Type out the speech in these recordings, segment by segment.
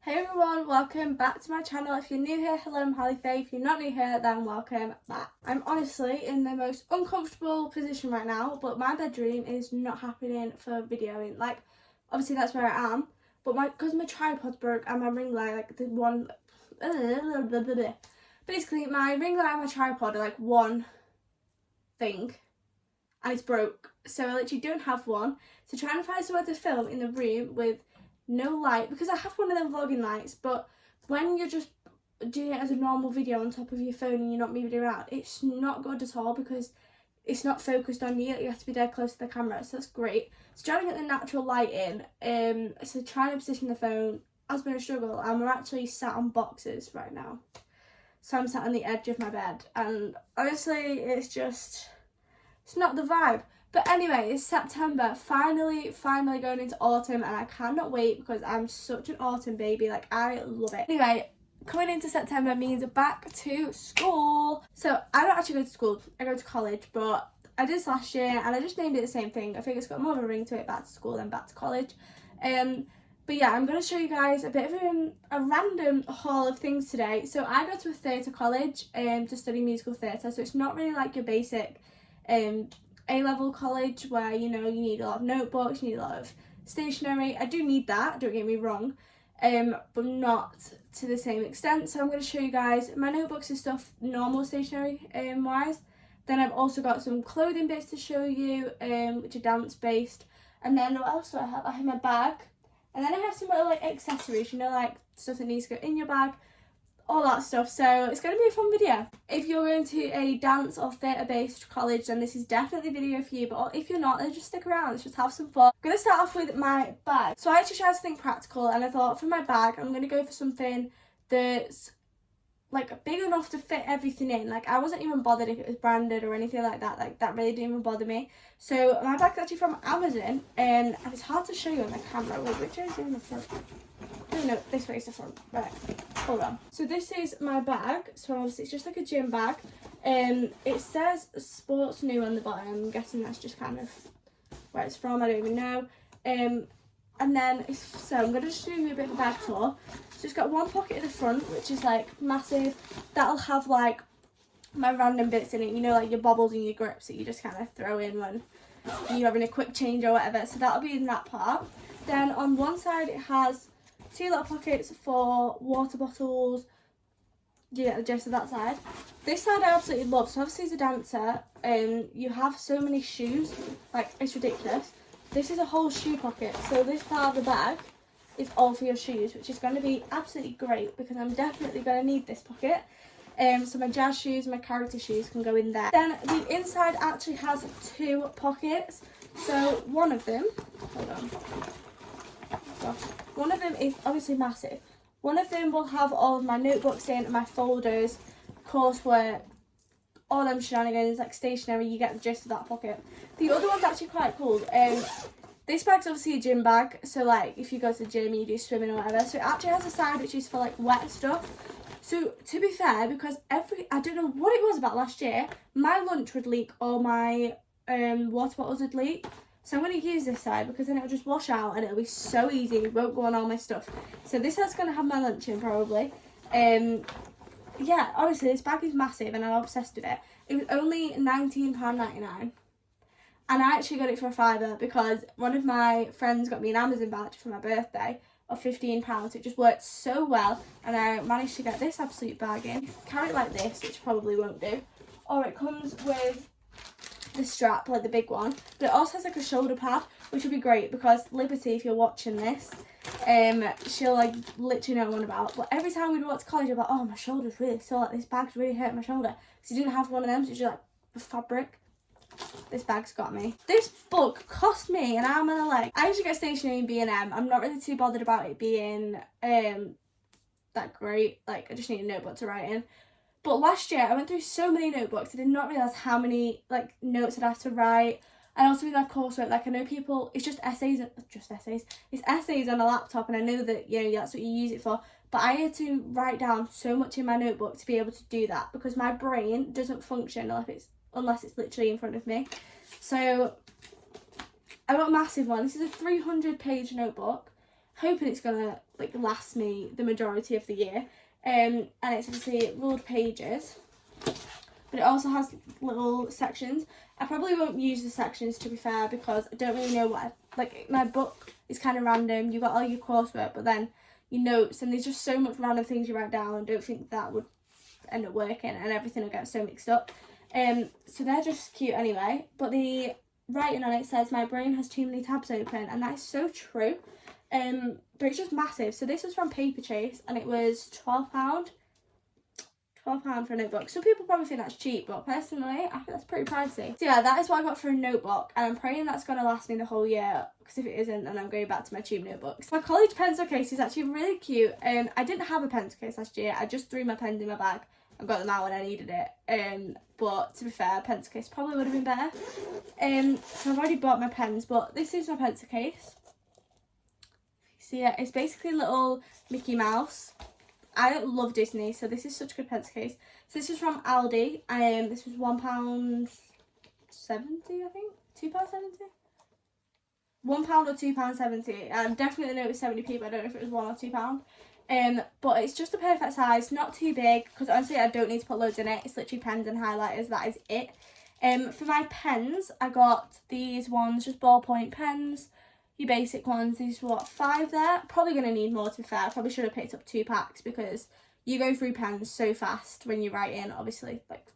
Hey everyone, welcome back to my channel. If you're new here, hello, I'm Harleigh-faye. If you're not new here, then welcome back. I'm honestly in the most uncomfortable position right now, but my bedroom is not happening for videoing. Like, obviously that's where I am, but because my tripod broke and my ring light, like the one, basically my ring light and my tripod are like one thing, and it's broke. So I literally don't have one. So trying to find somewhere to film in the room with no light, because I have one of them vlogging lights, but when you're just doing it as a normal video on top of your phone and you're not moving around, it's not good at all because it's not focused on you. You have to be dead close to the camera, so that's great. So trying to get the natural light in, so trying to position the phone has been a struggle, and we're actually sat on boxes right now. So I'm sat on the edge of my bed, and honestly it's not the vibe. But anyway, it's September, finally going into autumn, and I cannot wait because I'm such an autumn baby. Like, I love it. Anyway, coming into September means back to school. So I don't actually go to school, I go to college, but I did this last year and I just named it the same thing. I think it's got more of a ring to it, back to school than back to college. But yeah, I'm going to show you guys a bit of a random haul of things today. So I go to a theatre college to study musical theatre, so it's not really like your basic A-level college where, you know, you need a lot of notebooks, you need a lot of stationery. I do need that, don't get me wrong, but not to the same extent. So I'm going to show you guys my notebooks and stuff, normal stationery wise. Then I've also got some clothing bits to show you, which are dance based. And then what else do I have? I have my bag. And then I have some little like accessories, you know, like stuff that needs to go in your bag, all that stuff. So it's going to be a fun video. If you're going to a dance or theatre based college, then this is definitely the video for you, but if you're not, then just stick around, let's just have some fun. I'm going to start off with my bag. So I actually tried to think practical, and I thought for my bag I'm going to go for something that's like big enough to fit everything in. Like, I wasn't even bothered if it was branded or anything like that. Like, that really didn't even bother me. So my bag's actually from Amazon, and it's hard to show you on the camera. Wait, which is in the front? No, this way is the front. Right, hold on. So this is my bag. So obviously it's just like a gym bag. It says sports new on the bottom. I'm guessing that's just kind of where it's from. I don't even know. And then so I'm gonna just do a bit of a bag tour. So it's got one pocket at the front, which is like massive. That'll have like my random bits in it. You know, like your bobbles and your grips that you just kind of throw in when you're having a quick change or whatever. So that'll be in that part. Then on one side it has two little pockets for water bottles. You get the gist of that side. This side I absolutely love. So obviously as a dancer, you have so many shoes, like it's ridiculous. This is a whole shoe pocket. So this part of the bag is all for your shoes, which is going to be absolutely great because I'm definitely going to need this pocket. So my jazz shoes, my character shoes can go in there. Then the inside actually has two pockets. So one of them, hold on. One of them is obviously massive. One of them will have all of my notebooks in, my folders, coursework, all them shenanigans, like stationery. You get the gist of that pocket. The other one's actually quite cool. This bag's obviously a gym bag, so like if you go to the gym and you do swimming or whatever, so it actually has a side which is for like wet stuff. So to be fair, because I don't know what it was about last year, my lunch would leak or my water bottles would leak. So I'm going to use this side because then it'll just wash out and it'll be so easy. It won't go on all my stuff. So this side's going to have my lunch in probably. Yeah, honestly, this bag is massive and I'm obsessed with it. It was only £19.99. And I actually got it for a £5 because one of my friends got me an Amazon voucher for my birthday of £15. It just worked so well. And I managed to get this absolute bargain. Carry it like this, which probably won't do. Or it comes with the strap, like the big one, but it also has like a shoulder pad, which would be great because Liberty, if you're watching this, she'll like literally know what I'm on about. But every time we'd walk to college, I'm like, oh, my shoulder's really sore, like this bag's really hurt my shoulder because you didn't have one of them, so it's just like the fabric. This bag's got me. This book cost me an arm and a leg. I usually get stationery in B&M. I'm not really too bothered about it being that great. Like, I just need a notebook to write in. But last year I went through so many notebooks, I did not realise how many like notes I'd have to write. And also with my coursework, like I know people, it's just essays, it's essays on a laptop, and I know that, you know, that's what you use it for. But I had to write down so much in my notebook to be able to do that because my brain doesn't function unless it's literally in front of me. So I got a massive one. This is a 300-page notebook. hoping it's gonna like last me the majority of the year. And it's obviously ruled pages, but it also has little sections. I probably won't use the sections, to be fair, because I don't really know what like my book is kind of random. You've got all your coursework, but then your notes, and there's just so much random things you write down. I don't think that would end up working, and everything will get so mixed up. So they're just cute anyway. But the writing on it says, "My brain has too many tabs open," and that is so true. But it's just massive. So this was from Paper Chase, and it was £12. £12 for a notebook. Some people probably think that's cheap, but personally, I think that's pretty pricey. So yeah, that is what I got for a notebook, and I'm praying that's going to last me the whole year, because if it isn't, then I'm going back to my tube notebooks. My college pencil case is actually really cute. I didn't have a pencil case last year. I just threw my pens in my bag and got them out when I needed it. But to be fair, a pencil case probably would have been better. So I've already bought my pens, but this is my pencil case. So yeah, it's basically a little Mickey Mouse. I love Disney, so this is such a good pencil case. So this is from Aldi. This was £1.70, I think. £2.70? £1 or £2.70. I definitely know it was 70p, but I don't know if it was £1 or £2. But it's just a perfect size, not too big, because honestly I don't need to put loads in it. It's literally pens and highlighters, that is it. For my pens, I got these ones, just ballpoint pens. Your basic ones, these were what, 5 there? Probably going to need more, to be fair. I probably should have picked up 2 packs, because you go through pens so fast when you write in, obviously, like,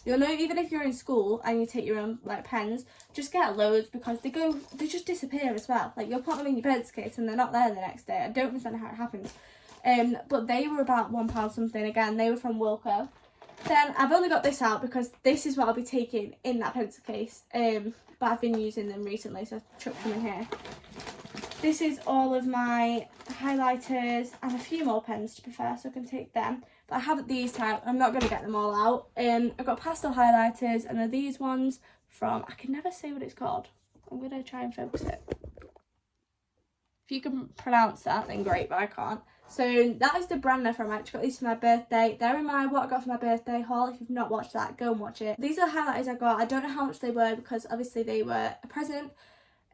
you'll know, even if you're in school and you take your own, like, pens, just get loads, because they just disappear as well. Like, you'll put them in your pencil case and they're not there the next day. I don't understand how it happens. But they were about £1 something. Again, they were from Wilko. Then I've only got this out because this is what I'll be taking in that pencil case. But I've been using them recently, so I've chucked them in here. This is all of my highlighters and a few more pens, to be fair, so I can take them. But I have these type. I'm not going to get them all out. I've got pastel highlighters, and these ones from, I can never say what it's called. I'm going to try and focus it. If you can pronounce that, then great, but I can't. So that is the brand they're from. I actually got these for my birthday. They're in my what I got for my birthday haul. If you've not watched that, go and watch it. These are the highlighters I got. I don't know how much they were, because obviously they were a present.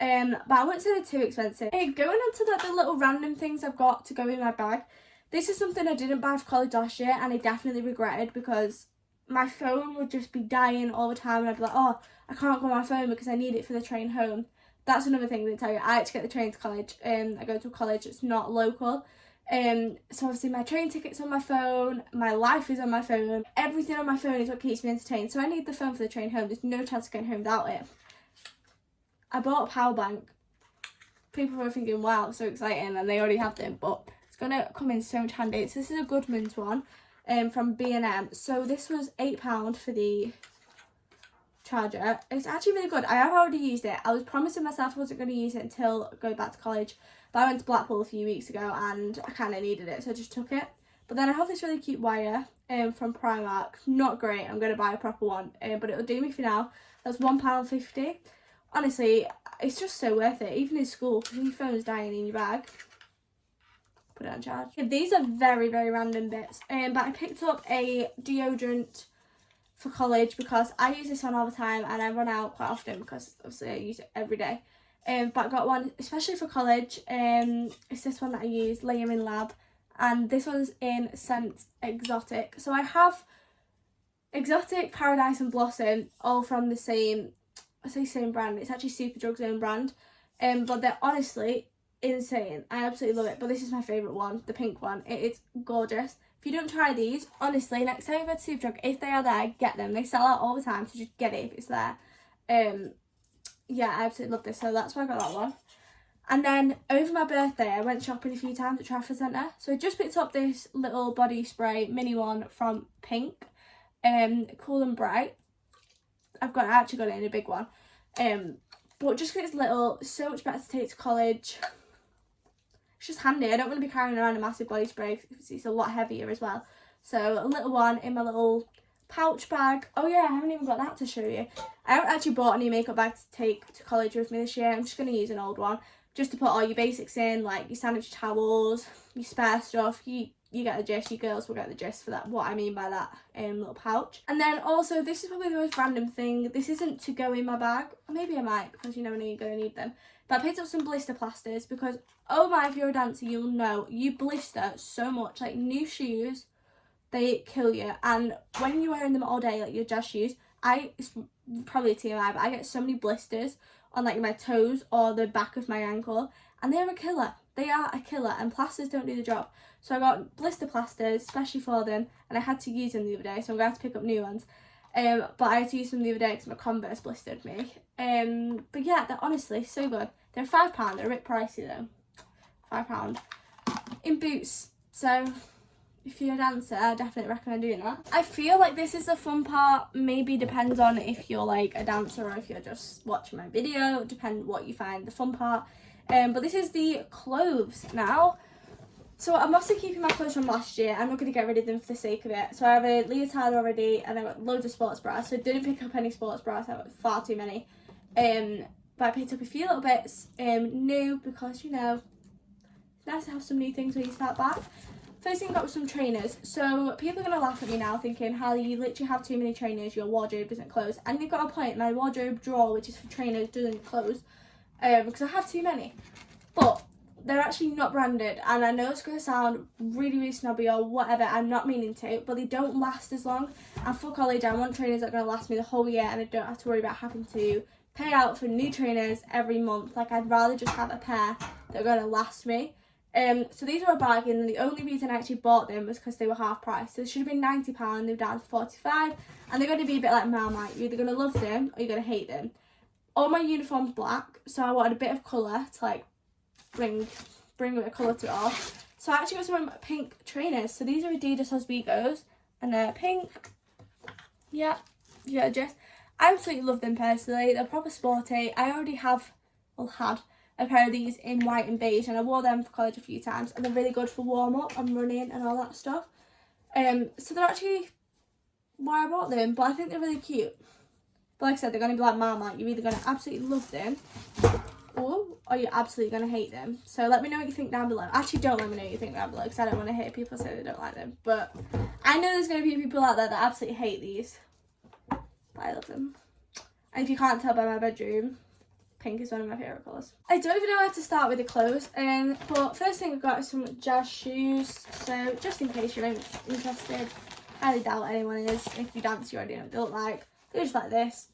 But I wouldn't say they're too expensive. Going on to the little random things I've got to go in my bag. This is something I didn't buy for college last year, and I definitely regretted, because my phone would just be dying all the time, and I'd be like, oh, I can't go on my phone because I need it for the train home. That's another thing I didn't tell you. I had to get the train to college. I go to a college that's not local. So obviously my train ticket's on my phone, my life is on my phone, everything on my phone is what keeps me entertained. So I need the phone for the train home. There's no chance of getting home without it. I bought a power bank. People were thinking, wow, so exciting, and they already have them, but it's gonna come in so much handy. So this is a Goodman's one, from B&M. So this was £8 for the charger. It's actually really good. I have already used it. I was promising myself I wasn't going to use it until going back to college, but I went to Blackpool a few weeks ago and I kind of needed it, so I just took it. But then I have this really cute wire from Primark. Not great. I'm going to buy a proper one, but it'll do me for now. That's £1.50. Honestly, it's just so worth it, even in school, because your phone's dying in your bag. Put it on charge. These are very, very random bits, but I picked up a deodorant for college because I use this one all the time and I run out quite often, because obviously I use it every day. But I got one especially for college. It's this one that I use, Layering Lab, and this one's in scent Exotic. So I have Exotic, Paradise and Blossom, all from the same, I say same brand, it's actually Superdrug's own brand, but they're honestly insane. I absolutely love it, but this is my favourite one, the pink one. It's gorgeous. If you don't try these, honestly, next time you go to Superdrug, if they are there, get them. They sell out all the time, so just get it if it's there. Yeah, I absolutely love this, so that's why I got that one. And then over my birthday, I went shopping a few times at Trafford Centre. So I just picked up this little body spray mini one from Pink, Cool and Bright. I actually got it in a big one. But just because it's little, so much better to take to college. It's just handy. I don't want to be carrying around a massive body spray because it's a lot heavier as well. So a little one in my little pouch bag. Oh yeah, I haven't even got that to show you. I haven't actually bought any makeup bag to take to college with me this year. I'm just going to use an old one just to put all your basics in, like your sandwich towels, your spare stuff. You get the gist. You girls will get the gist for that, what I mean by that little pouch. And then also, this is probably the most random thing. This isn't to go in my bag. Or maybe I might, because you never know you're going to need them. But I picked up some blister plasters because, oh my, if you're a dancer, you'll know, you blister so much. Like, new shoes, they kill you. And when you're wearing them all day, like your jazz shoes, it's probably a TMI, but I get so many blisters on like my toes or the back of my ankle, and they're a killer. They are a killer, and plasters don't do the job. So I got blister plasters especially for them, and I had to use them the other day, so I'm going to have to pick up new ones. But I had to use them the other day because my Converse blistered me. But yeah, they're honestly so good. They're £5, they're a bit pricey though. £5 in Boots. So if you're a dancer, I definitely recommend doing that. I feel like this is the fun part. Maybe depends on if you're like a dancer or if you're just watching my video. Depends what you find the fun part. But this is the clothes now. So I'm also keeping my clothes from last year. I'm not going to get rid of them for the sake of it. So I have a leotard already, and I've got loads of sports bras. So I didn't pick up any sports bras. I got far too many. But I picked up a few little bits new because, you know, it's nice to have some new things when you start back. First thing I got was some trainers. So people are going to laugh at me now thinking, Harleigh, you literally have too many trainers. Your wardrobe doesn't close. And you've got a point. My wardrobe drawer, which is for trainers, doesn't close because I have too many. But they're actually not branded, and I know it's going to sound really, really snobby or whatever, I'm not meaning to, but they don't last as long. And for college, I want trainers that are going to last me the whole year, and I don't have to worry about having to pay out for new trainers every month. Like, I'd rather just have a pair that are going to last me. So these were a bargain, and the only reason I actually bought them was because they were half price. So they should have been £90, they were down to 45, and they're going to be a bit like Marmite. You're either going to love them or you're going to hate them. All my uniform's black, so I wanted a bit of colour to like bring a bit of colour to it all. So I actually got some pink trainers. So these are Adidas Oswegos, and they're pink. Yeah, just I absolutely love them personally. They're proper sporty. I already had a pair of these in white and beige, and I wore them for college a few times, and they're really good for warm up and running and all that stuff. So they're actually why I bought them, but I think they're really cute. But like I said, they're going to be like Marmite. You're either going to absolutely love them or you're absolutely going to hate them. So let me know what you think down below. Actually, don't let me know what you think down below because I don't want to hear people say they don't like them. But I know there's going to be people out there that absolutely hate these. But I love them. And if you can't tell by my bedroom, pink is one of my favourite colours. I don't even know where to start with the clothes. But first thing I've got is some jazz shoes. So just in case you're interested, I highly doubt anyone is. If you dance, you already know what they look like. They're just like this.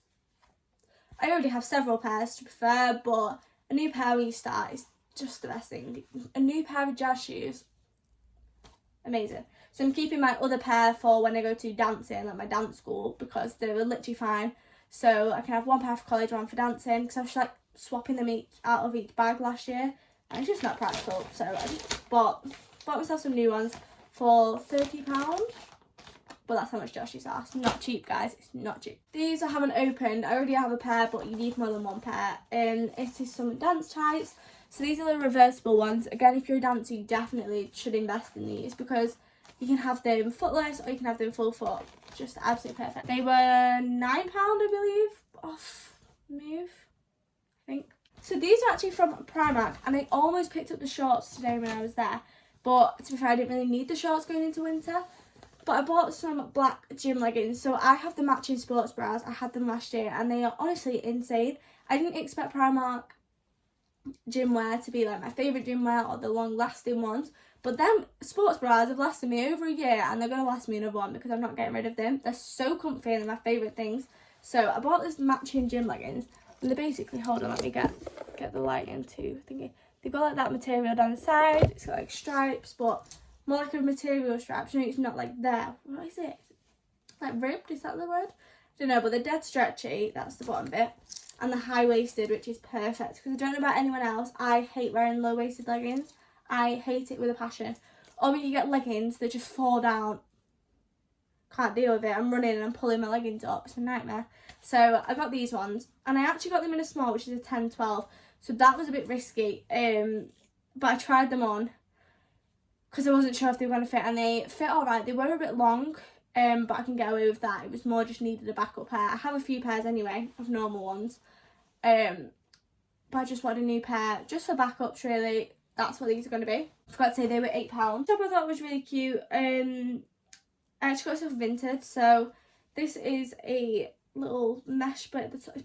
I already have several pairs to prefer, but a new pair when you start is just the best thing. A new pair of jazz shoes, amazing. So I'm keeping my other pair for when I go to dancing, like my dance school, because they were literally fine. So I can have one pair for college, one for dancing, because I was like swapping them out of each bag last year, and it's just not practical. So I just bought myself some new ones for £30. But that's how much jazz shoes are. It's not cheap, guys. It's not cheap. These I haven't opened. I already have a pair, but you need more than one pair. It is some dance tights. So these are the reversible ones. Again, if you're a dancer, you definitely should invest in these because you can have them footless or you can have them full foot. Just absolutely perfect. They were £9, I believe, off Move, I think. So these are actually from Primark, and I almost picked up the shorts today when I was there. But to be fair, I didn't really need the shorts going into winter. But I bought some black gym leggings. So I have the matching sports bras. I had them last year and they are honestly insane. I didn't expect Primark gym wear to be like my favourite gym wear or the long lasting ones. But them sports bras have lasted me over a year and they're going to last me another one because I'm not getting rid of them. They're so comfy and they're my favourite things. So I bought this matching gym leggings and they're basically, hold on, let me get the light into thingy. They've got like that material down the side. It's got like stripes, but more like a material strap. You know, it's not like there. What is it? Like ribbed, is that the word? I don't know, but they're dead stretchy. That's the bottom bit. And the high-waisted, which is perfect. Because I don't know about anyone else, I hate wearing low-waisted leggings. I hate it with a passion. Or when you get leggings, they just fall down. Can't deal with it. I'm running and I'm pulling my leggings up. It's a nightmare. So I got these ones. And I actually got them in a small, which is a 10-12. So that was a bit risky. But I tried them on because I wasn't sure if they were going to fit, and they fit alright. They were a bit long, but I can get away with that. It was more just needed a backup pair. I have a few pairs anyway of normal ones, but I just wanted a new pair just for backups really. That's what these are going to be. I forgot to say they were £8. Top I thought was really cute. I actually got myself VINTED. So this is a little mesh bit at the top.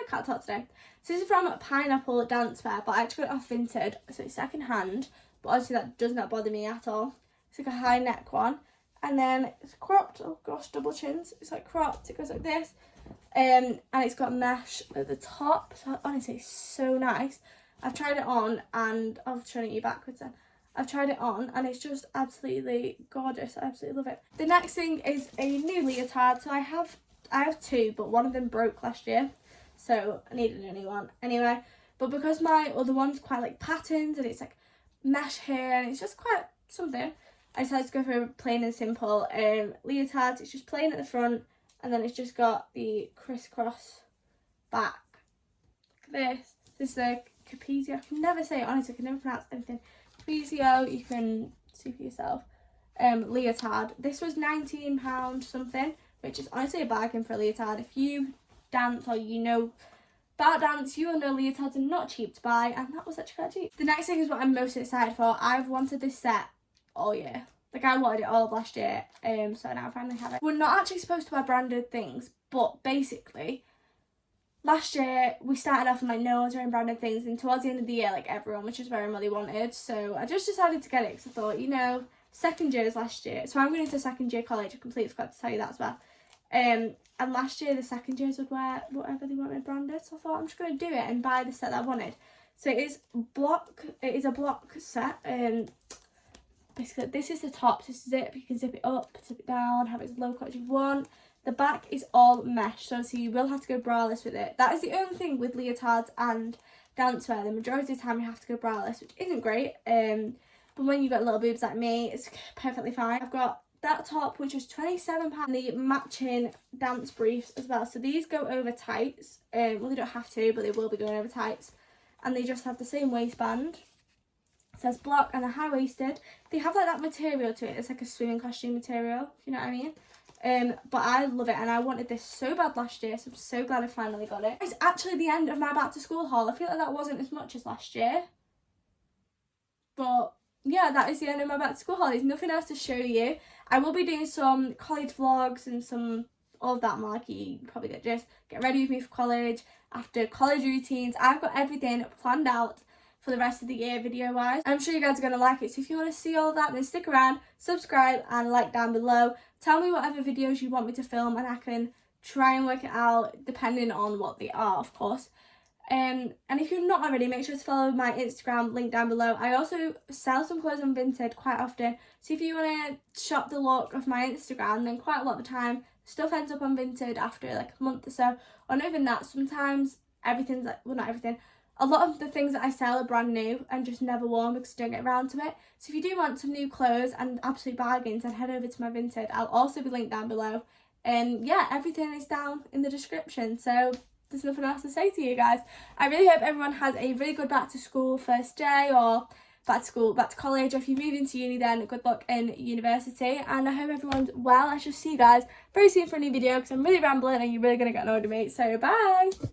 Can't talk today. So this is from Pineapple Dancewear, but I actually got it off Vinted, so it's second hand, but obviously that does not bother me at all. It's like a high neck one, and then it's cropped. Oh gosh, double chins. It's like cropped. It goes like this, and it's got mesh at the top. So honestly, it's so nice. I've tried it on, and I'll show you backwards then. I've tried it on and it's just absolutely gorgeous. I absolutely love it. The next thing is a new leotard. So I have two, but one of them broke last year, so I needed a new one anyway. But because my other one's quite like patterns and it's like mesh here and it's just quite something, I decided to go for a plain and simple leotard. It's just plain at the front and then it's just got the crisscross back like this. This is a Capezio. I can never say it, honestly, I can never pronounce anything. Capezio, you can see for yourself. Leotard. This was £19 something, which is honestly a bargain for a leotard. If you dance or you know about dance, you will know leotards are not cheap to buy, and that was actually quite cheap. The next thing is what I'm most excited for. I've wanted this set all year. Like, I wanted it all of last year, so now I finally have it. We're not actually supposed to wear branded things, but basically last year we started off with like no one's wearing branded things, and towards the end of the year like everyone was just wearing what they wanted, so I just decided to get it because I thought, you know, second year is last year, so I'm going into second year college. I completely forgot to tell you that as well. And last year the second years would wear whatever they wanted branded, so I thought I'm just going to do it and buy the set that I wanted. So it is a block set. Basically this is the top, so zip, you can zip it up, zip it down, have it as low cut as you want. The back is all mesh, so you will have to go braless with it. That is the only thing with leotards and dancewear. The majority of the time you have to go braless, which isn't great. But when you've got little boobs like me, it's perfectly fine. I've got that top, which was £27, and the matching dance briefs as well. So these go over tights. Well, they don't have to, but they will be going over tights. And they just have the same waistband. It says block and they're high-waisted. They have like that material to it. It's like a swimming costume material, if you know what I mean. But I love it and I wanted this so bad last year, so I'm so glad I finally got it. It's actually the end of my back to school haul. I feel like that wasn't as much as last year, but yeah, that is the end of my back to school haul. There's nothing else to show you. I will be doing some college vlogs and some all of that malarkey. You probably get ready with me for college, after college routines. I've got everything planned out for the rest of the year video wise. I'm sure you guys are going to like it, so if you want to see all of that, then stick around, subscribe and like down below. Tell me whatever videos you want me to film and I can try and work it out depending on what they are, of course. And if you're not already, make sure to follow my Instagram, link down below. I also sell some clothes on Vinted quite often, so if you want to shop the look of my Instagram, then quite a lot of the time stuff ends up on Vinted after like a month or so, or not even that. Sometimes everything's like, well, not everything, a lot of the things that I sell are brand new and just never worn because I don't get around to it. So if you do want some new clothes and absolute bargains, then head over to my Vinted. I'll also be linked down below. And yeah, everything is down in the description. So there's nothing else to say to you guys. I really hope everyone has a really good back to school first day, or back to school, back to college. Or if you move into uni, then good luck in university. And I hope everyone's well. I shall see you guys very soon for a new video because I'm really rambling and you're really going to get annoyed with me. So bye!